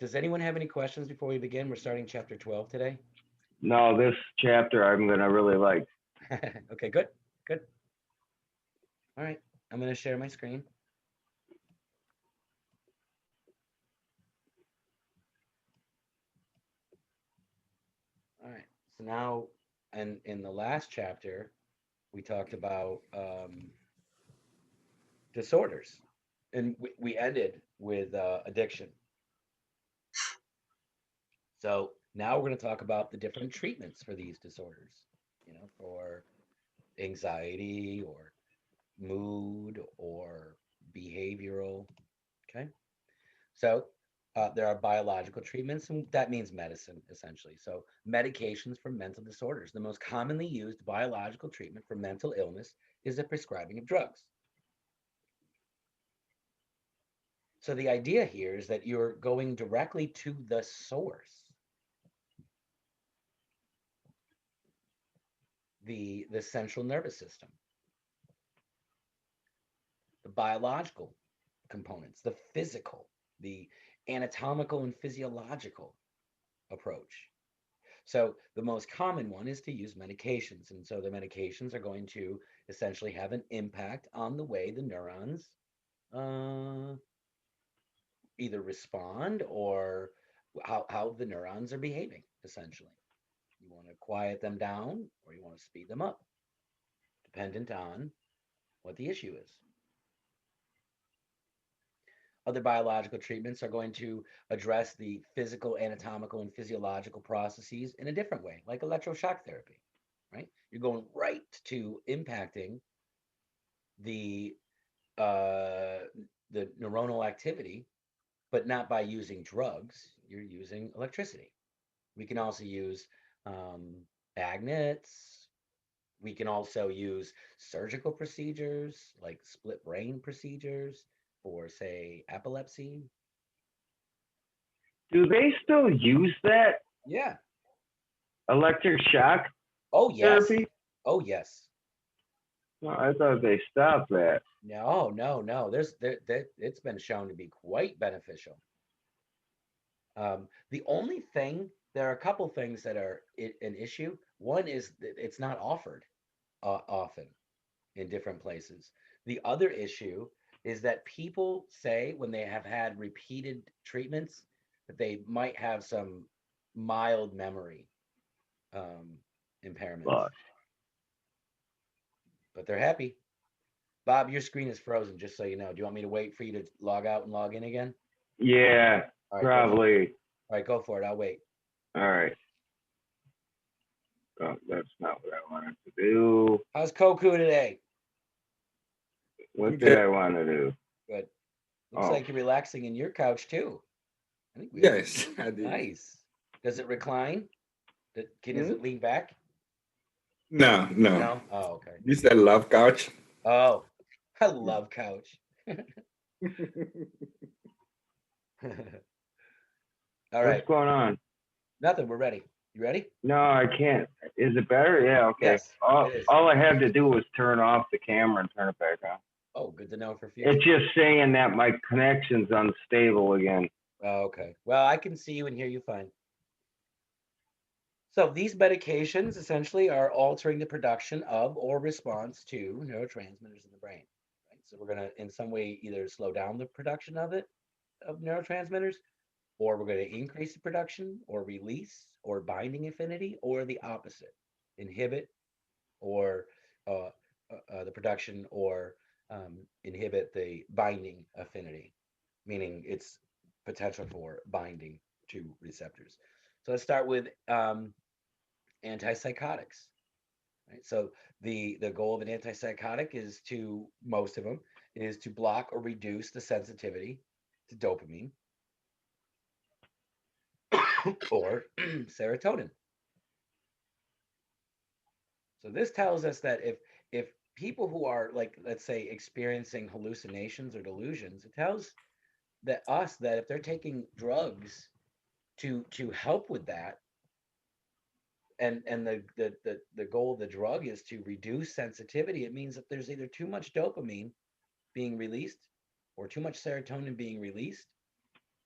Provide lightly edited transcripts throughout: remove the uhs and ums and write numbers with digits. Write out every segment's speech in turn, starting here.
Does anyone have any questions before we begin? We're starting chapter 12 today. No, this chapter I'm gonna really like. Okay, good, good. All right, I'm going to share my screen. All right, so now, and in the last chapter, we talked about disorders, and we ended with addiction. So now we're going to talk about the different treatments for these disorders, for anxiety or mood or behavioral. Okay. So there are biological treatments, and that means medicine essentially. So medications for mental disorders. The most commonly used biological treatment for mental illness is the prescribing of drugs. So the idea here is that you're going directly to the source, the central nervous system, the biological components, the physical, the anatomical and physiological approach. So the most common one is to use medications. And so the medications are going to essentially have an impact on the way the neurons uh, either respond or how the neurons are behaving, essentially. You want to quiet them down or you want to speed them up, dependent on what the issue is. Other biological treatments are going to address the physical, anatomical, and physiological processes in a different way, like electroshock therapy, right? You're going right to impacting the uh, the neuronal activity, but not by using drugs. You're using electricity. We can also use um, magnets. We can also use surgical procedures like split brain procedures for, say, epilepsy. Do they still use that Yeah. electric shock Oh, yes. therapy? Oh, yes. No, I thought they stopped that. No, no, no. It's been shown to be quite beneficial. The only thing, there are a couple things that are an issue. One is that it's not offered often in different places. The other issue is that people say when they have had repeated treatments that they might have some mild memory um, impairments, But but they're happy. Bob, your screen is frozen, just so you know. Do you want me to wait for you to log out and log in again? yeah, All right, go for it. probably. All right, go for it. I'll wait. All right. Oh, that's not what I wanted to do. How's Koku today? What did Good. I want to do? Good. Looks Oh, like you're relaxing in your couch too. I think we Yes, I did. nice. Does it recline? Does Hmm? it lean back? No, no. No. Oh, okay. This is a love couch. Oh, I love couch. All what's right. going on? Nothing. We're ready. You ready? No, I can't. Is it better? Yeah, okay. Yes, All, it is. all I had to do was turn off the camera and turn it back on. Oh, good to know for future. It's just saying that my connection's unstable again. Oh, okay. Well, I can see you and hear you fine. So these medications essentially are altering the production of or response to neurotransmitters in the brain. Right? So we're going to, in some way, either slow down the production of neurotransmitters, or we're going to increase the production, or release, or binding affinity, or the opposite, inhibit, or the production, or inhibit the binding affinity, meaning its potential for binding to receptors. So let's start with antipsychotics. Right? So the goal of an antipsychotic is to most of them is to block or reduce the sensitivity to dopamine or serotonin. So this tells us that if people who are, like, let's say, experiencing hallucinations or delusions, it tells that if they're taking drugs to help with that, and the goal of the drug is to reduce sensitivity, it means that there's either too much dopamine being released or too much serotonin being released,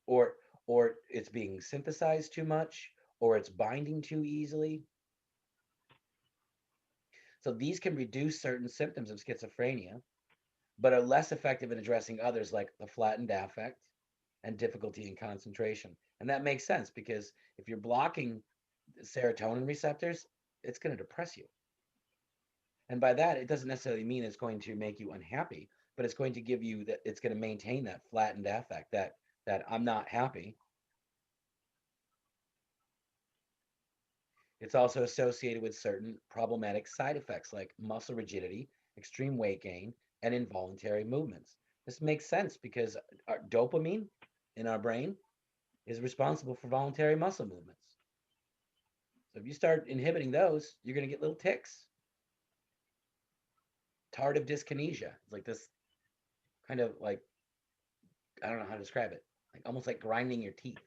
or or it's being synthesized too much, or it's binding too easily. So these can reduce certain symptoms of schizophrenia, but are less effective in addressing others like the flattened affect and difficulty in concentration. And that makes sense because if you're blocking serotonin receptors, it's going to depress you. And by that, it doesn't necessarily mean it's going to make you unhappy, but it's going to give you that, it's going to maintain that flattened affect, that I'm not happy. It's also associated with certain problematic side effects like muscle rigidity, extreme weight gain, and involuntary movements. This makes sense because our dopamine in our brain is responsible for voluntary muscle movements. So if you start inhibiting those, you're going to get little tics. Tardive dyskinesia. It's like this kind of like, I don't know how to describe it, like almost like grinding your teeth.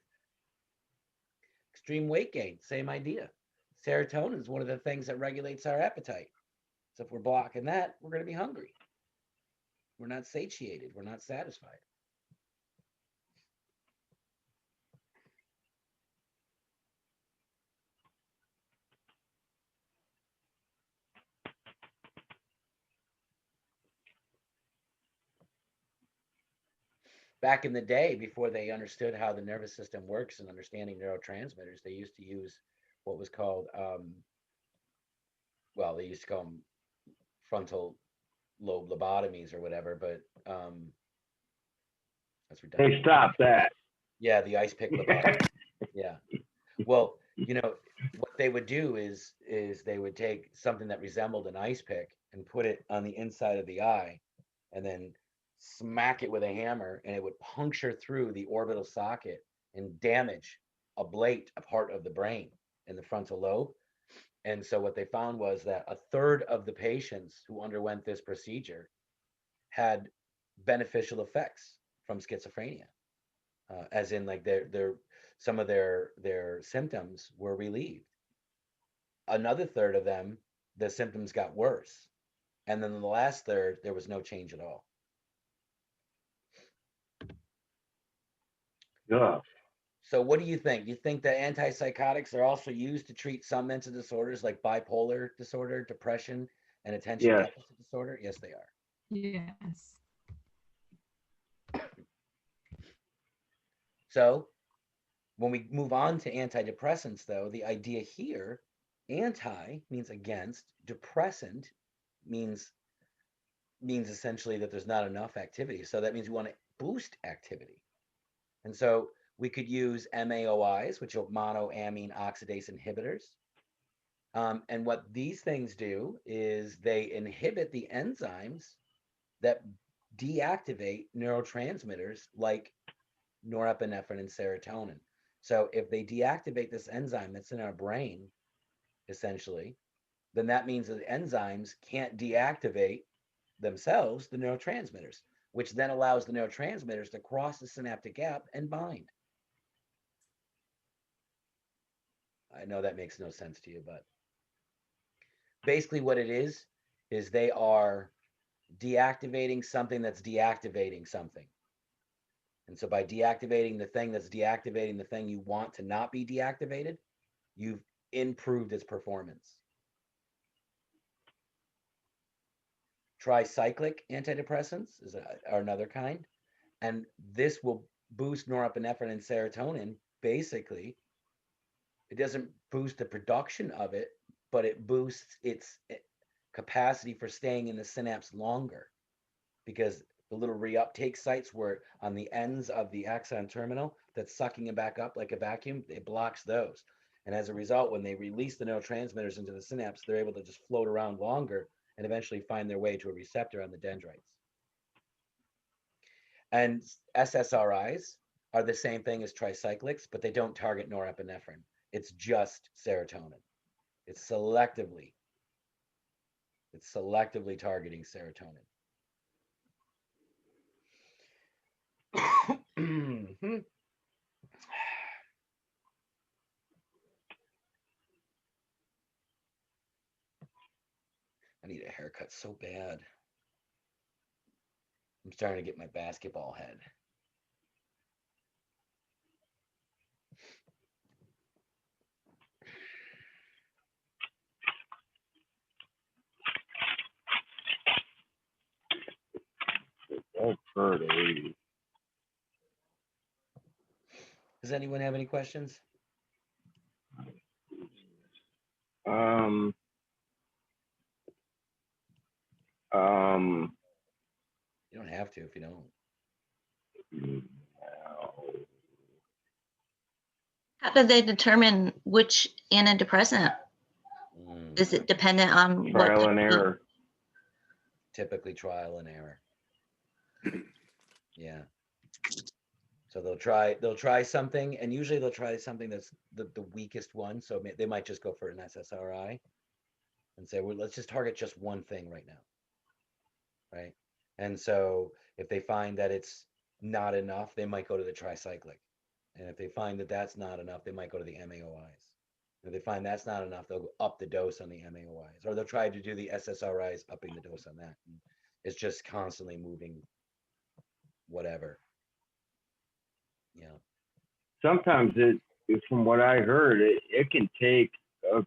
Extreme weight gain, same idea. Serotonin is one of the things that regulates our appetite. So if we're blocking that, we're going to be hungry. We're not satiated. We're not satisfied. Back in the day, before they understood how the nervous system works and understanding neurotransmitters, they used to use what was called, well, they used to call them frontal lobe lobotomies or whatever, but that's redundant. Hey, stop that. Yeah, the ice pick lobotomy. Yeah. Well, what they would do is they would take something that resembled an ice pick and put it on the inside of the eye and then smack it with a hammer and it would puncture through the orbital socket and damage a part of the brain in the frontal lobe. And so what they found was that a third of the patients who underwent this procedure had beneficial effects from schizophrenia, as in like their some of their symptoms were relieved. Another third of them, the symptoms got worse, and then the last third, there was no change at all. Yeah. So what do you think? Do you think that antipsychotics are also used to treat some mental disorders like bipolar disorder, depression, and attention Yes. deficit disorder? Yes, they are. Yes. So when we move on to antidepressants, though, the idea here, anti means against, depressant means essentially that there's not enough activity. So that means we want to boost activity. And so we could use MAOIs, which are monoamine oxidase inhibitors. And what these things do is they inhibit the enzymes that deactivate neurotransmitters like norepinephrine and serotonin. So if they deactivate this enzyme that's in our brain, essentially, then that means that the enzymes can't deactivate themselves the neurotransmitters, which then allows the neurotransmitters to cross the synaptic gap and bind. I know that makes no sense to you, but basically what it is they are deactivating something that's deactivating something. And so by deactivating the thing that's deactivating the thing you want to not be deactivated, you've improved its performance. Tricyclic antidepressants are another kind, and this will boost norepinephrine and serotonin. Basically, it doesn't boost the production of it, but it boosts its capacity for staying in the synapse longer, because the little reuptake sites were on the ends of the axon terminal that's sucking it back up like a vacuum, it blocks those. And as a result, when they release the neurotransmitters into the synapse, they're able to just float around longer and eventually find their way to a receptor on the dendrites. And SSRIs are the same thing as tricyclics, but they don't target norepinephrine. It's just serotonin. It's selectively targeting serotonin. I need a haircut so bad. I'm starting to get my basketball head. heard of these. Does anyone have any questions? Um, um, You don't have to if you don't. How do they determine which antidepressant? Mm, Is it dependent on what? trial and error. typically trial and error. Yeah. So they'll try something, and usually they'll try something that's the weakest one. So they might just go for an SSRI and say, well, let's just target just one thing right now. Right. And so if they find that it's not enough, they might go to the tricyclic. And if they find that that's not enough, they might go to the MAOIs. If they find that's not enough, they'll up the dose on the MAOIs, or they'll try to do the SSRIs, upping the dose on that. And it's just constantly moving whatever. Yeah. Sometimes from what I heard, it can take a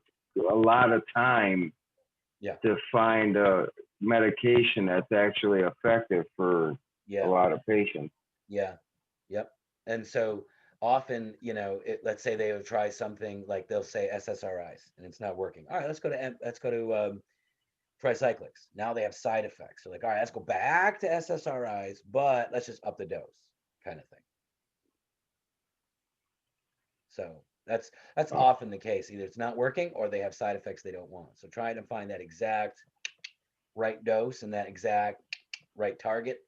lot of time Yeah. to find a medication that's actually effective for a Yeah. lot of patients. Yeah. Yep. And so often, let's say they would try something like they'll say SSRIs and it's not working. All right, let's go to tricyclics. Now they have side effects. So like, all right, let's go back to SSRIs, but let's just up the dose, kind of thing. So that's often the case. Either it's not working or they have side effects they don't want. So trying to find that exact right dose and that exact right target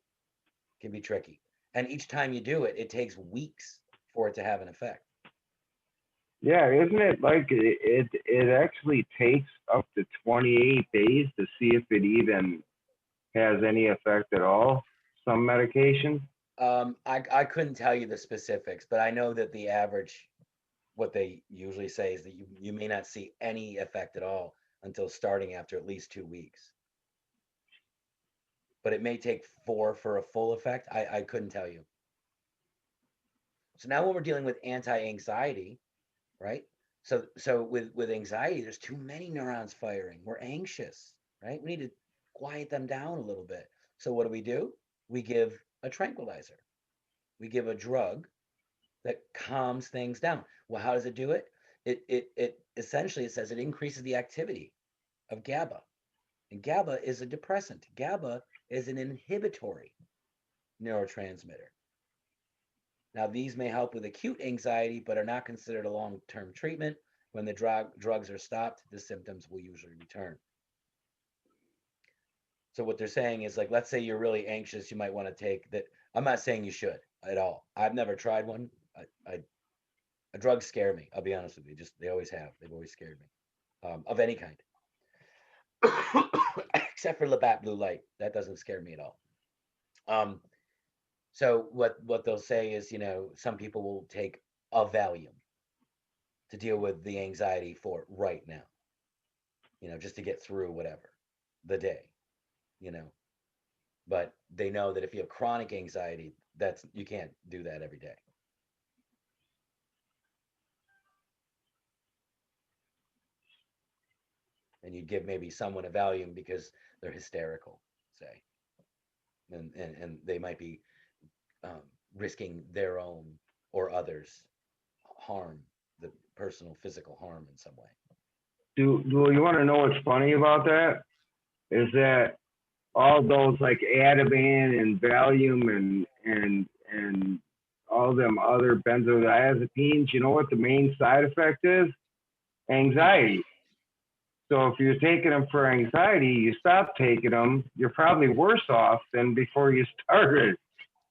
can be tricky. And each time you do it, it takes weeks for it to have an effect. Yeah, isn't it like it actually takes up to 28 days to see if it even has any effect at all? Some medications. I couldn't tell you the specifics, but I know that the average, what they usually say is that you may not see any effect at all until starting after at least 2 weeks. But it may take 4 for a full effect. I couldn't tell you. So now when we're dealing with anti-anxiety, right? So with anxiety, there's too many neurons firing. We're anxious, right? We need to quiet them down a little bit. So what do? We give a tranquilizer. We give a drug that calms things down. Well, how does it do it? It essentially, it says it increases the activity of GABA. And GABA is a depressant. GABA is an inhibitory neurotransmitter. Now, these may help with acute anxiety, but are not considered a long-term treatment. When the drugs are stopped, the symptoms will usually return. So what they're saying is, like, let's say you're really anxious, you might want to take that. I'm not saying you should at all. I've never tried one. Drugs scare me. I'll be honest with you. They always have. They've always scared me, of any kind, except for Labatt Blue Light. That doesn't scare me at all. So what they'll say is, some people will take a Valium to deal with the anxiety for right now, just to get through whatever the day, but they know that if you have chronic anxiety, you can't do that every day. And you'd give maybe someone a Valium because they're hysterical, say, and they might be risking their own or others' harm, the personal physical harm in some way. Do you want to know what's funny about that? Is that all those like Ativan and Valium and all them other benzodiazepines, you know what the main side effect is? Anxiety. So if you're taking them for anxiety, you stop taking them, you're probably worse off than before you started.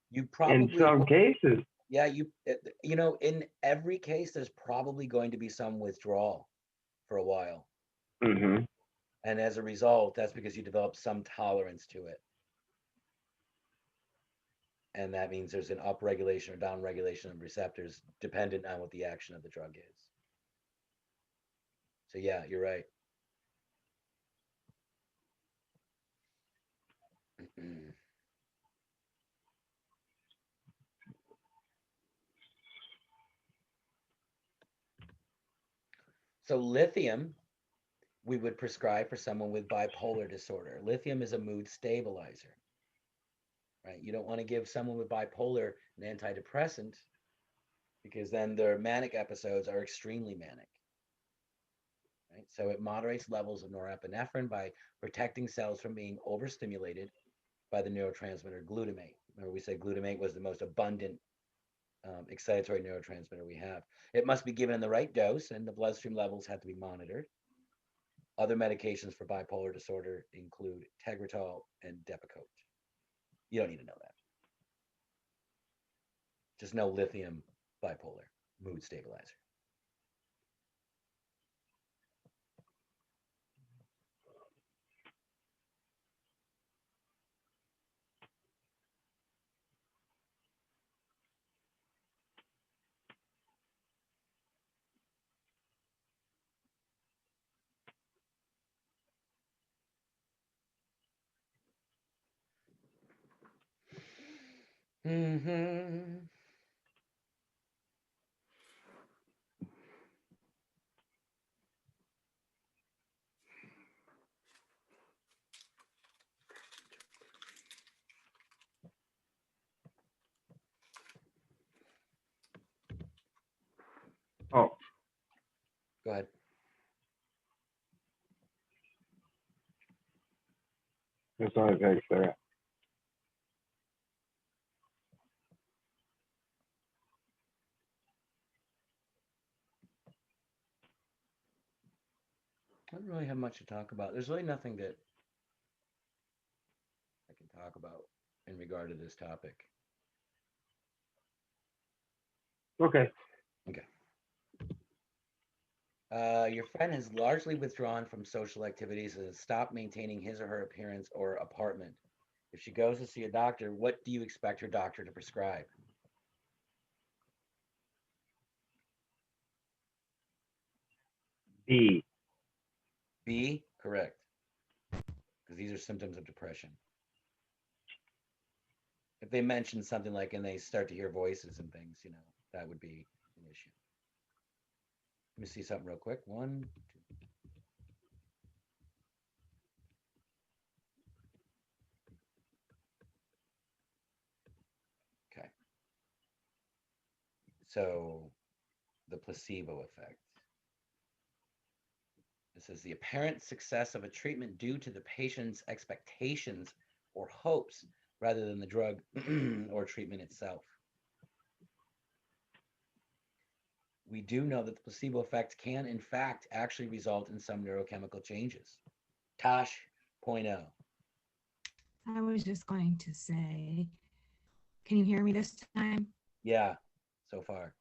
You probably, in some cases. Yeah, in every case, there's probably going to be some withdrawal for a while. Mm-hmm. And as a result, that's because you develop some tolerance to it. And that means there's an upregulation or downregulation of receptors dependent on what the action of the drug is. So yeah, you're right. So lithium, we would prescribe for someone with bipolar disorder. Lithium is a mood stabilizer, right? You don't want to give someone with bipolar an antidepressant because then their manic episodes are extremely manic, right? So it moderates levels of norepinephrine by protecting cells from being overstimulated by the neurotransmitter glutamate. Remember, we said glutamate was the most abundant excitatory neurotransmitter we have. It must be given in the right dose, and the bloodstream levels have to be monitored. Other medications for bipolar disorder include Tegretol and Depakote. You don't need to know that. Just know lithium bipolar mood stabilizer. Mm-hmm. Oh, Go ahead. it's only takes there. I don't really have much to talk about. There's really nothing that I can talk about in regard to this topic. Okay. Okay. Your friend has largely withdrawn from social activities and has stopped maintaining his or her appearance or apartment. If she goes to see a doctor, what do you expect her doctor to prescribe? B. B, correct. Because these are symptoms of depression. If they mention something like and they start to hear voices and things, that would be an issue. Let me see something real quick. One, two. Okay. So the placebo effect. This is the apparent success of a treatment due to the patient's expectations or hopes rather than the drug or treatment itself. We do know that the placebo effect can, in fact, actually result in some neurochemical changes. Tosh, point oh. I was just going to say, can you hear me this time? Yeah, so far.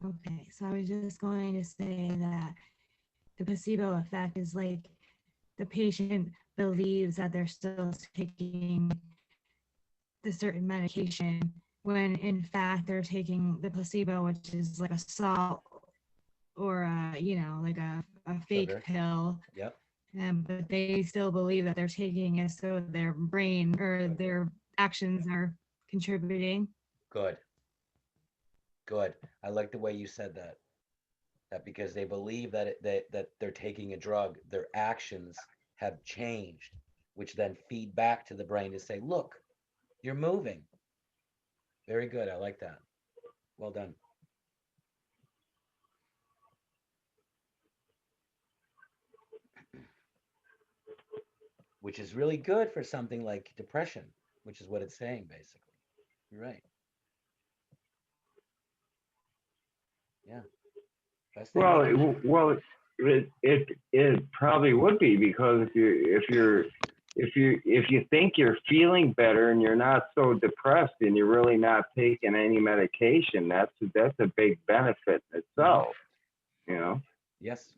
Okay, so I was just going to say that the placebo effect is like the patient believes that they're still taking the certain medication when in fact they're taking the placebo, which is like a salt or like a fake Sugar. pill. Yep. But they still believe that they're taking it so their brain or their actions are contributing. Good. Good. I like the way you said that. That because they believe that they're taking a drug, their actions have changed, which then feed back to the brain to say, look, you're moving. Very good. I like that. Well done. Which is really good for something like depression, which is what it's saying, basically. You're right. Yeah. Best thing Well, they can do. it probably would be because if you think you're feeling better and you're not so depressed and you're really not taking any medication, that's a big benefit in itself. Yes.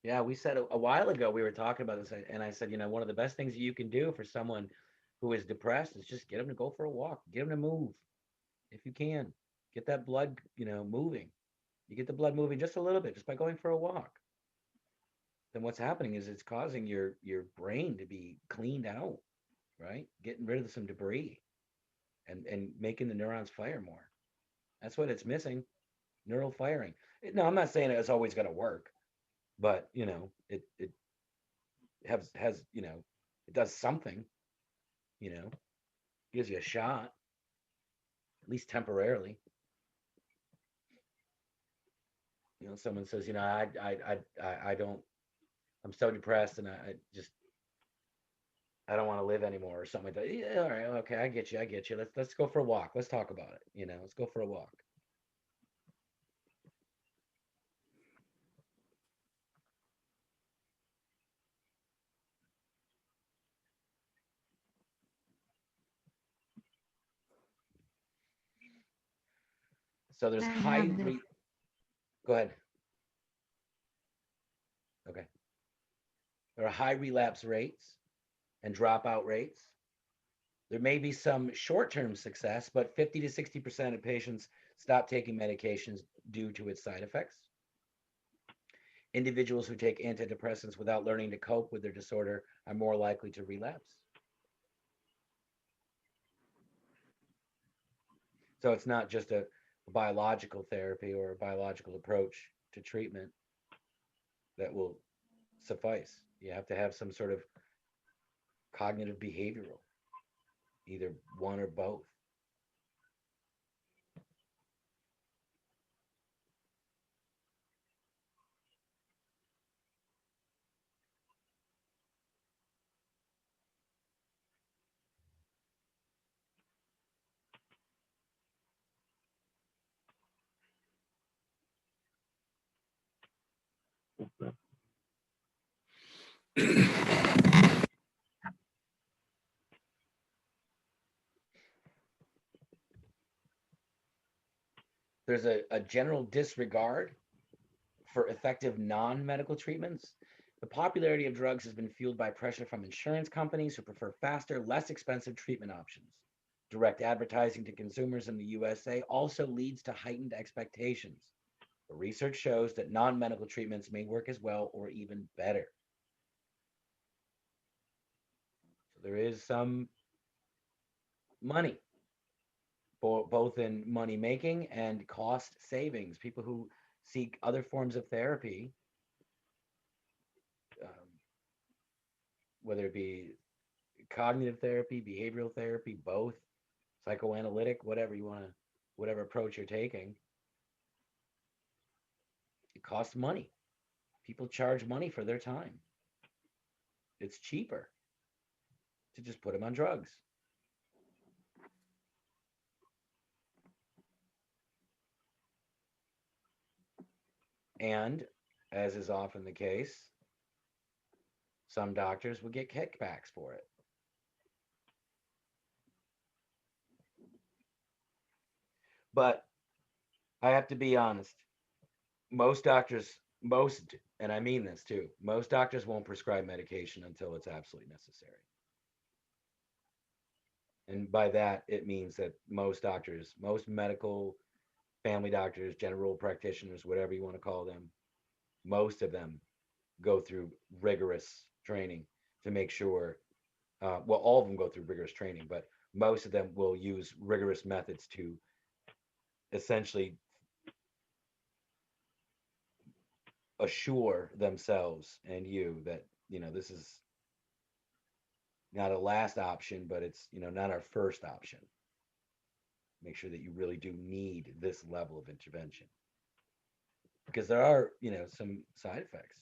Yeah, we said a while ago we were talking about this, and I said, one of the best things you can do for someone who is depressed is just get them to go for a walk, get them to move if you can, get that blood, moving. You get the blood moving just a little bit just by going for a walk. Then what's happening is it's causing your brain to be cleaned out, right? Getting rid of some debris and making the neurons fire more. That's what it's missing, neural firing. No, I'm not saying it's always going to work, but it has it does something. you know, gives you a shot, at least temporarily. You know, someone says, you know, I don't, I'm so depressed and I just, I don't want to live anymore or something like that. Yeah, all right, okay, I get you, I get you. Let's go for a walk. Let's talk about it. You know, let's go for a walk. So there's I high have this. go ahead. Okay. There are high relapse rates and dropout rates. There may be some short-term success, but 50 to 60% of patients stop taking medications due to its side effects. Individuals who take antidepressants without learning to cope with their disorder are more likely to relapse. So it's not just a biological therapy or a biological approach to treatment that will suffice. You have to have some sort of cognitive behavioral, either one or both. There's a general disregard for effective non-medical treatments. The popularity of drugs has been fueled by pressure from insurance companies who prefer faster, less expensive treatment options. Direct advertising to consumers in the USA also leads to heightened expectations. The research shows that non-medical treatments may work as well or even better. So there is some money, both in money making and cost savings. People who seek other forms of therapy, um, whether it be cognitive therapy, behavioral therapy, both, psychoanalytic, whatever you want to, whatever approach you're taking, it costs money. People charge money for their time. It's cheaper to just put them on drugs. And as is often the case, some doctors will get kickbacks for it. But I have to be honest, most doctors, and I mean this too, most doctors won't prescribe medication until it's absolutely necessary. And by that, it means that most doctors, most medical family doctors, general practitioners, whatever you want to call them, most of them go through rigorous training to make sure, well, all of them go through rigorous training, but most of them will use rigorous methods to essentially assure themselves and you that, you know, this is not a last option, but it's, you know, not our first option. Make sure that you really do need this level of intervention because there are, you know, some side effects.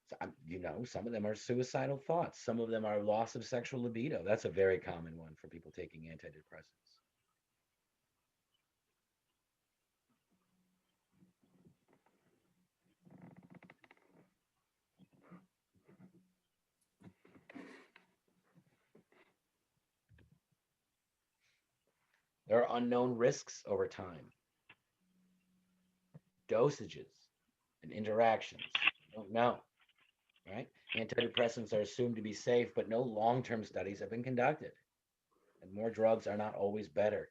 So, you know, some of them are suicidal thoughts. Some of them are loss of sexual libido. That's a very common one for people taking antidepressants. There are unknown risks over time, dosages, and interactions. You don't know, right? Antidepressants are assumed to be safe, but no long-term studies have been conducted. And more drugs are not always better.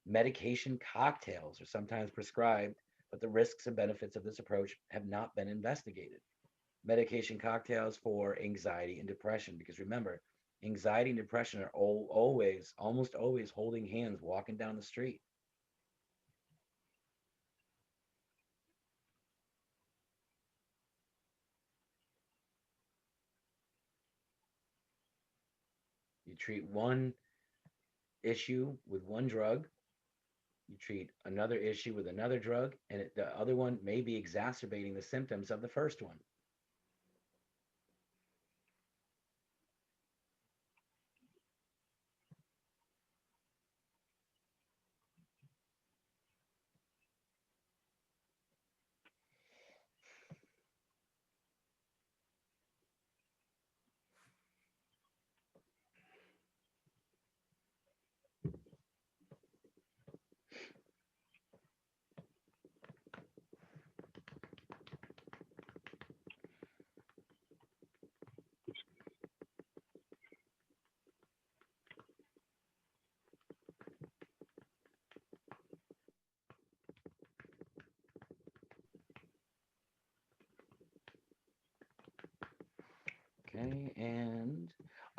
Medication cocktails are sometimes prescribed, but the risks and benefits of this approach have not been investigated. Medication cocktails for anxiety and depression, because remember, anxiety and depression are always, almost always holding hands walking down the street. You treat one issue with one drug, you treat another issue with another drug, and the other one may be exacerbating the symptoms of the first one. Okay, and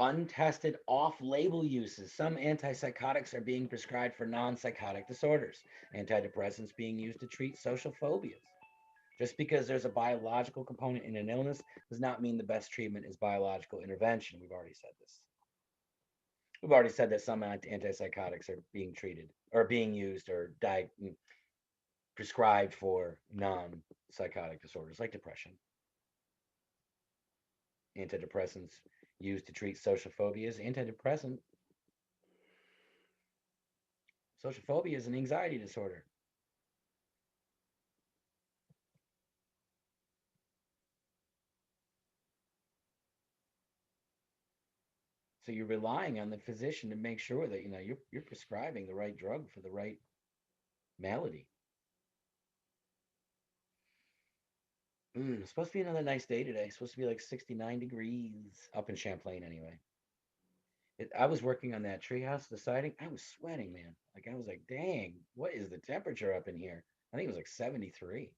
untested off-label uses. Some antipsychotics are being prescribed for non-psychotic disorders. Antidepressants being used to treat social phobias. Just because there's a biological component in an illness does not mean the best treatment is biological intervention. We've already said this. We've already said that some antipsychotics are being treated or being used or prescribed for non-psychotic disorders like depression. Antidepressants used to treat social phobias. Social phobia is an anxiety disorder. So you're relying on the physician to make sure that you're prescribing the right drug for the right malady. It's supposed to be another nice day today. It's supposed to be like 69 degrees up in Champlain anyway. I was working on that treehouse, the siding. I was sweating, man. Like I was like, dang, what is the temperature up in here? I think it was like 73,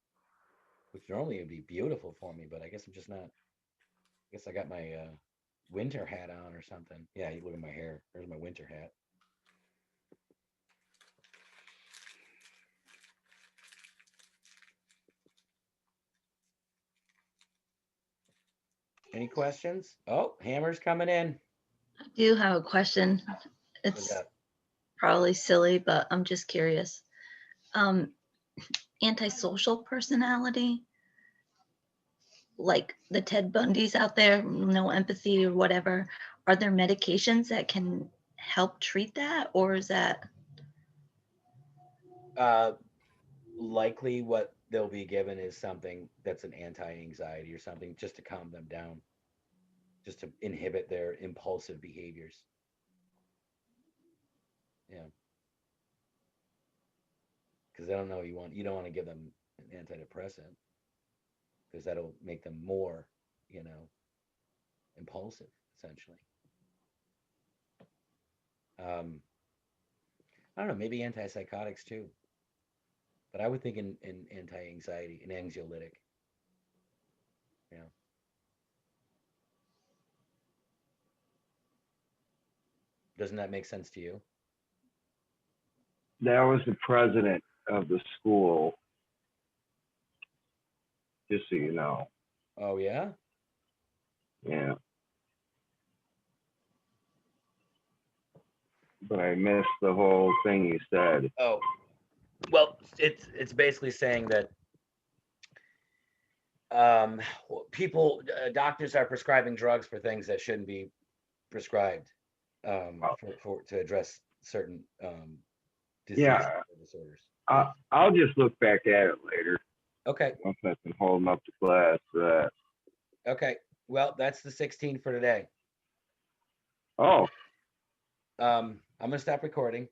which normally would be beautiful for me, but I guess I'm just not. I guess I got my winter hat on or something. Yeah, you look at my hair. There's my winter hat. Any questions? Oh, Hammer's coming in. I do have a question. What's It's up? probably silly, but I'm just curious. Antisocial personality, like the Ted Bundys out there, no empathy or whatever, are there medications that can help treat that, or is that Likely what they'll be given is something that's an anti-anxiety or something just to calm them down, just to inhibit their impulsive behaviors. Yeah. Because they don't know you don't want to give them an antidepressant because that'll make them more, impulsive, essentially. I don't know, maybe antipsychotics too. But I would think in anti-anxiety, an anxiolytic. Yeah. Doesn't that make sense to you? That was the president of the school, just so you know. Oh yeah? Yeah. But I missed the whole thing you said. Oh. Well, it's basically saying that doctors are prescribing drugs for things that shouldn't be prescribed to address certain diseases Yeah. or disorders. I'll just look back at it later Okay. once I've been holding up the class for that. Okay. Well, that's the 16 for today. Oh, I'm gonna stop recording.